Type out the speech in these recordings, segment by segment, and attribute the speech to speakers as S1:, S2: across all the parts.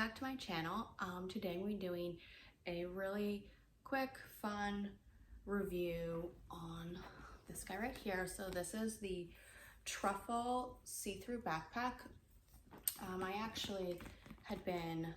S1: back to my channel. Today we're doing a really quick, fun review on this guy right here. So this is the Truffle see-through backpack. I actually had been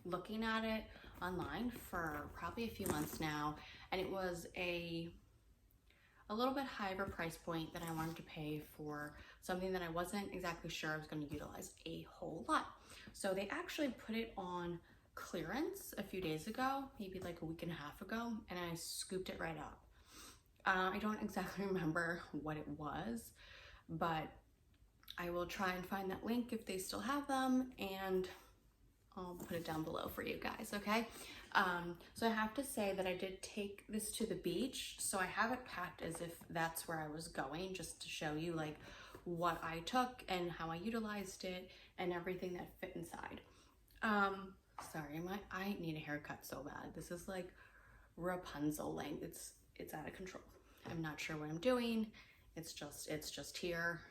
S1: looking at it online for probably a few months now, and it was a little bit higher of a price point than I wanted to pay for something that I wasn't exactly sure I was going to utilize a whole lot. So they actually put it on clearance a few days ago, maybe like a week and a half ago, and I scooped it right up. I don't exactly remember what it was, but I will try and find that link if they still have them, and I'll put it down below for you guys, okay? So I have to say that I did take this to the beach, so I have it packed as if that's where I was going, just to show you like what I took and how I utilized it and everything that fit inside. Sorry, I need a haircut so bad. This is like Rapunzel length. It's out of control. I'm not sure what I'm doing. It's just here,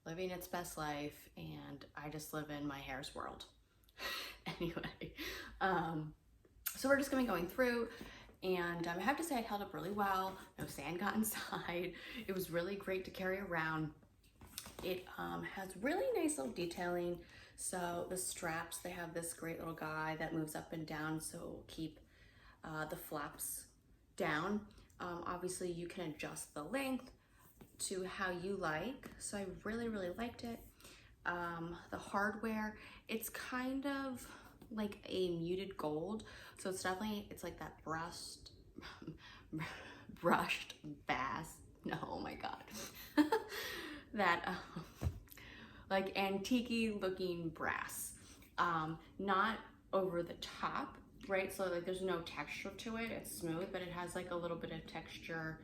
S1: living its best life, and I just live in my hair's world. Anyway, so we're just gonna be going through, and I have to say it held up really well. No sand got inside. It was really great to carry around. It has really nice little detailing. So the straps, they have this great little guy that moves up and down, so it'll keep the flaps down. Obviously you can adjust the length to how you like. So I really liked it. The hardware, it's kind of like a muted gold. So it's definitely, it's like that brushed bass. No, oh my God. That like antique looking brass. Not over the top, right? So like there's no texture to it. It's smooth, but it has like a little bit of texture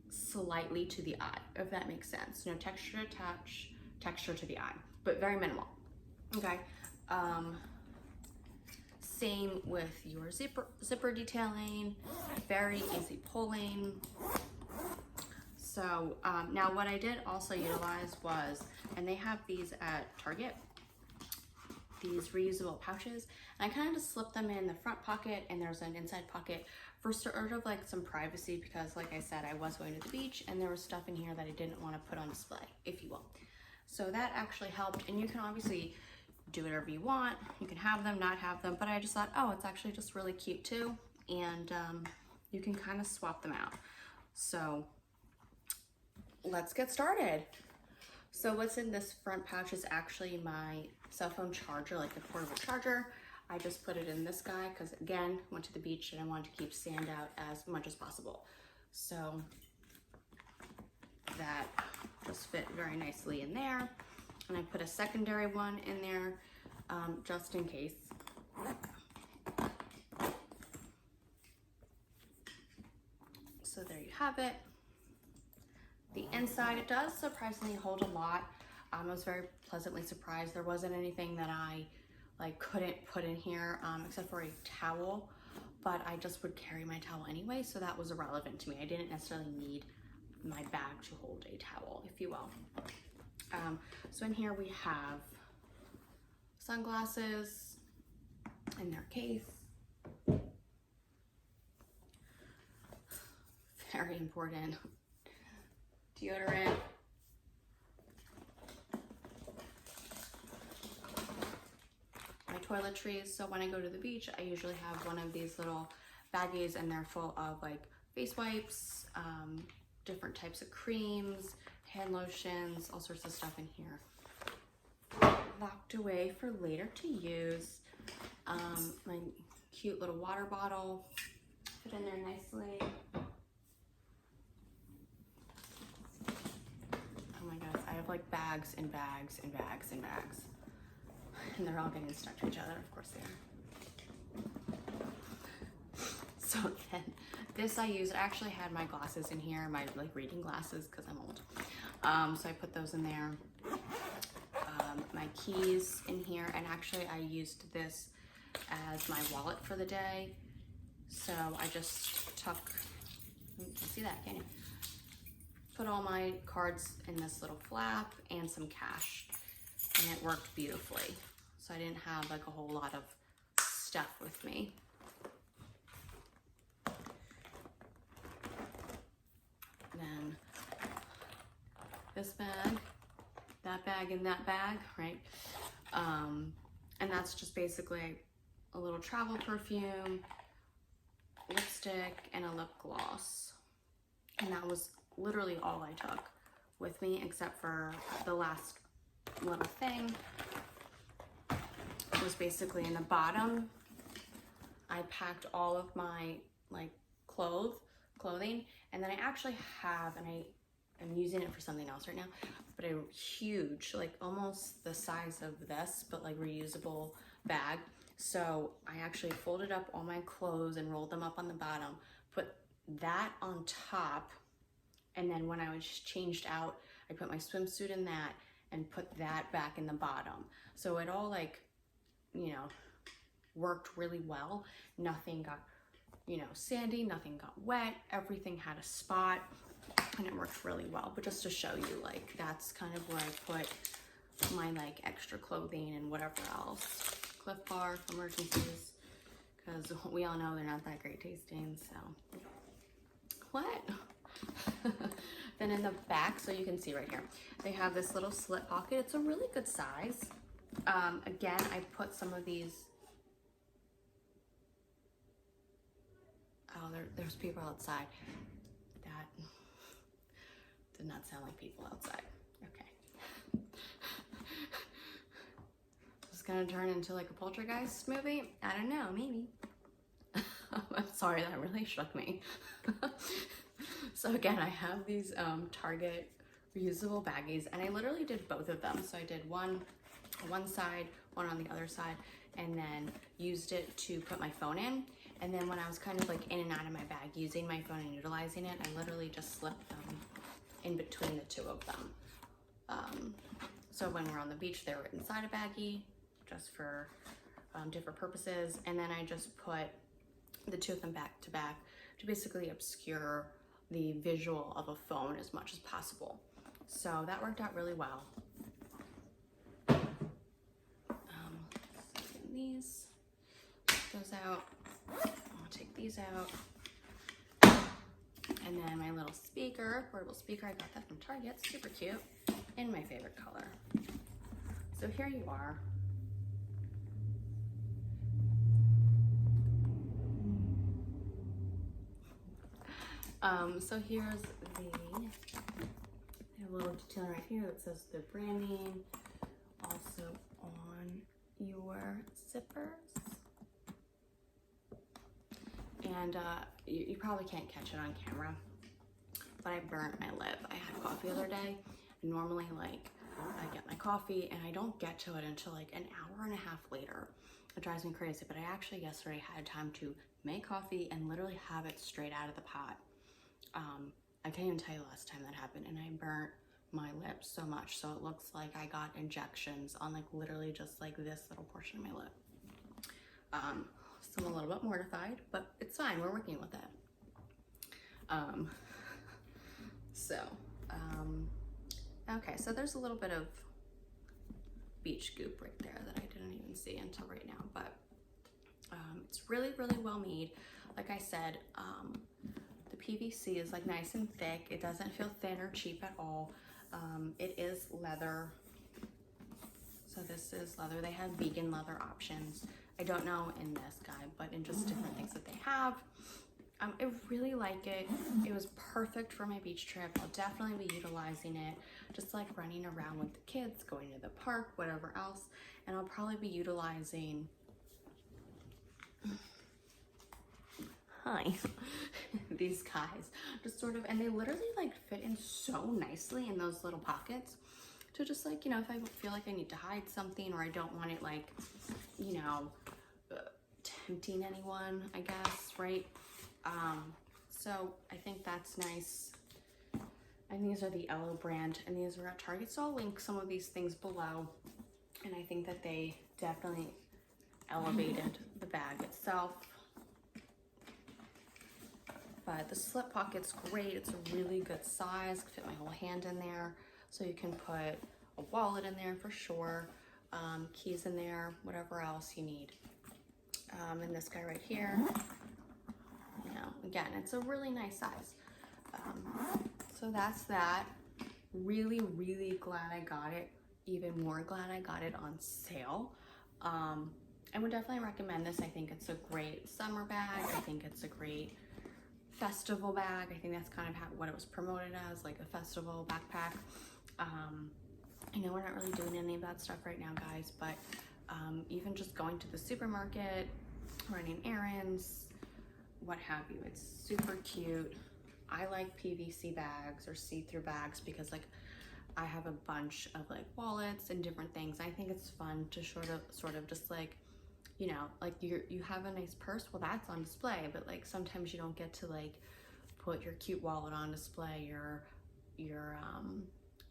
S1: slightly to the eye, if that makes sense. No texture to touch, texture to the eye, but very minimal. Okay. Same with your zipper detailing, very easy pulling. So now what I did also utilize was, and they have these at Target, these reusable pouches, and I kind of just slipped them in the front pocket, and there's an inside pocket for sort of like some privacy, because like I said, I was going to the beach and there was stuff in here that I didn't want to put on display, if you will. So that actually helped, and you can obviously do whatever you want. You can have them, not have them, but I just thought, oh, it's actually just really cute too, and you can kind of swap them out. So let's get started. So what's in this front pouch is actually my cell phone charger, like the portable charger. I just put it in this guy because, again, went to the beach and I wanted to keep sand out as much as possible. So that just fit very nicely in there. And I put a secondary one in there just in case. So there you have it. The inside, it does surprisingly hold a lot. I was very pleasantly surprised. There wasn't anything that I like couldn't put in here except for a towel, but I just would carry my towel anyway, so that was irrelevant to me. I didn't necessarily need my bag to hold a towel, if you will. So in here we have sunglasses in their case. Very important. Deodorant. My toiletries. So when I go to the beach, I usually have one of these little baggies, and they're full of like face wipes, different types of creams, hand lotions, all sorts of stuff in here. Locked away for later to use. My cute little water bottle, put in there nicely. Oh my gosh, I have like bags and bags and bags and bags. And they're all getting stuck to each other, of course they are. So then, this I used, I actually had my glasses in here, my like reading glasses, because I'm old. So I put those in there. My keys in here, and actually I used this as my wallet for the day. So I just took, you can see that, can you? Put all my cards in this little flap and some cash, and it worked beautifully. so I didn't have like a whole lot of stuff with me. Then this bag, that bag, and that bag, right? And that's just basically a little travel perfume, lipstick, and a lip gloss. And that was literally all I took with me, except for the last little thing. It was basically in the bottom. I packed all of my like clothing, and then I actually have, and I'm using it for something else right now, but a huge, like almost the size of this, but like reusable bag. So I actually folded up all my clothes and rolled them up on the bottom, put that on top, and then when I was changed out, I put my swimsuit in that and put that back in the bottom. So it all like, you know, worked really well. Nothing got, you know, sandy, nothing got wet, everything had a spot, and it worked really well. But just to show you, like, that's kind of where I put my like extra clothing and whatever else. Cliff Bar for emergencies, because we all know they're not that great tasting, so. What? Then in the back, so you can see right here, they have this little slip pocket. It's a really good size. Again, I put some of these, oh, there's people outside. That did not sound like people outside. Okay. Is this gonna turn into like a poltergeist movie? I don't know, maybe. I'm sorry, that really shook me. So again, I have these Target reusable baggies, and I literally did both of them. So I did one on one side, one on the other side, and then used it to put my phone in. And then when I was kind of like in and out of my bag, using my phone and utilizing it, I literally just slipped them in between the two of them. So when we're on the beach, they were inside a baggie, just for different purposes. And then I just put the two of them back to back to basically obscure the visual of a phone as much as possible. So that worked out really well. These, take those out. I'll take these out. And then my little speaker, portable speaker, I got that from Target, super cute, in my favorite color. So here you are. So here's a little detail right here that says the branding, also on your zippers. And you probably can't catch it on camera, but I burnt my lip. I had coffee the other day, and normally like I get my coffee and I don't get to it until like an hour and a half later. It drives me crazy, but I actually yesterday had time to make coffee and literally have it straight out of the pot. I can't even tell you the last time that happened, and I burnt my lips so much, so it looks like I got injections on like literally just like this little portion of my lip. So I'm a little bit mortified, but it's fine, we're working with it. Okay, so there's a little bit of beach goop right there that I didn't even see until right now, but it's really, really well made. Like I said, the PVC is like nice and thick. It doesn't feel thin or cheap at all. It is leather. So this is leather. They have vegan leather options. I don't know in this guy, but in just different things that they have. I really like it. It was perfect for my beach trip. I'll definitely be utilizing it, just like running around with the kids, going to the park, whatever else. And I'll probably be utilizing, hi, these guys, just sort of, and they literally like fit in so nicely in those little pockets to just like, you know, if I feel like I need to hide something or I don't want it like, you know, tempting anyone, I guess, right? So I think that's nice. And these are the Elo brand, and these are at Target, so I'll link some of these things below. And I think that they definitely elevated the bag itself. But the slip pocket's great. It's a really good size. Fit my whole hand in there. So you can put a wallet in there for sure. keys in there, whatever else you need. And this guy right here, you know, again, it's a really nice size. So that's that. Really, really glad I got it. Even more glad I got it on sale. I would definitely recommend this. I think it's a great summer bag. I think it's a great festival bag. I think that's kind of what it was promoted as, like a festival backpack. I know we're not really doing any of that stuff right now, guys, but even just going to the supermarket, running errands, what have you, it's super cute. I like PVC bags or see-through bags because like I have a bunch of like wallets and different things. I think it's fun to sort of just like, you know, like you have a nice purse, well that's on display, but like sometimes you don't get to like put your cute wallet on display, your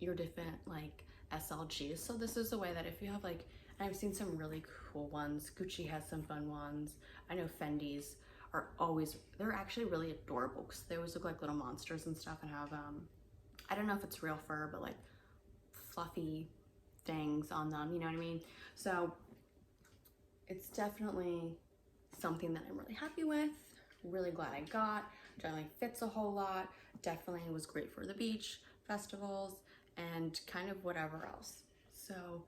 S1: different like SLGs. So this is a way that if you have like, and I've seen some really cool ones, Gucci has some fun ones, I know Fendi's are always, they're actually really adorable because they always look like little monsters and stuff and have I don't know if it's real fur, but like fluffy things on them, you know what I mean? So it's definitely something that I'm really happy with, really glad I got. Definitely fits a whole lot, definitely was great for the beach, festivals, and kind of whatever else. So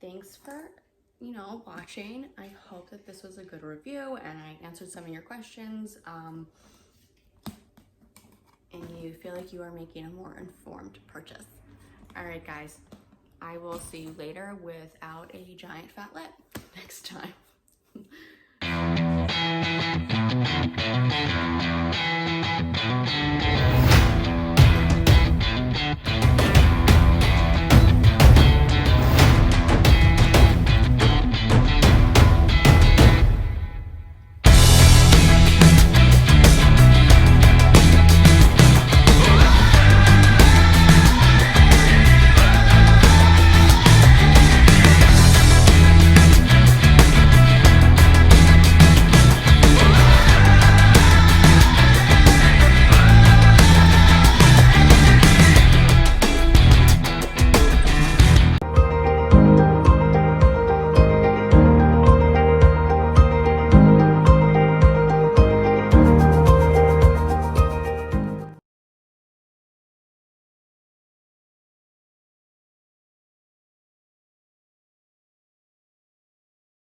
S1: thanks for, you know, watching. I hope that this was a good review and I answered some of your questions, and you feel like you are making a more informed purchase. All right, guys, I will see you later without a giant fat lip next time.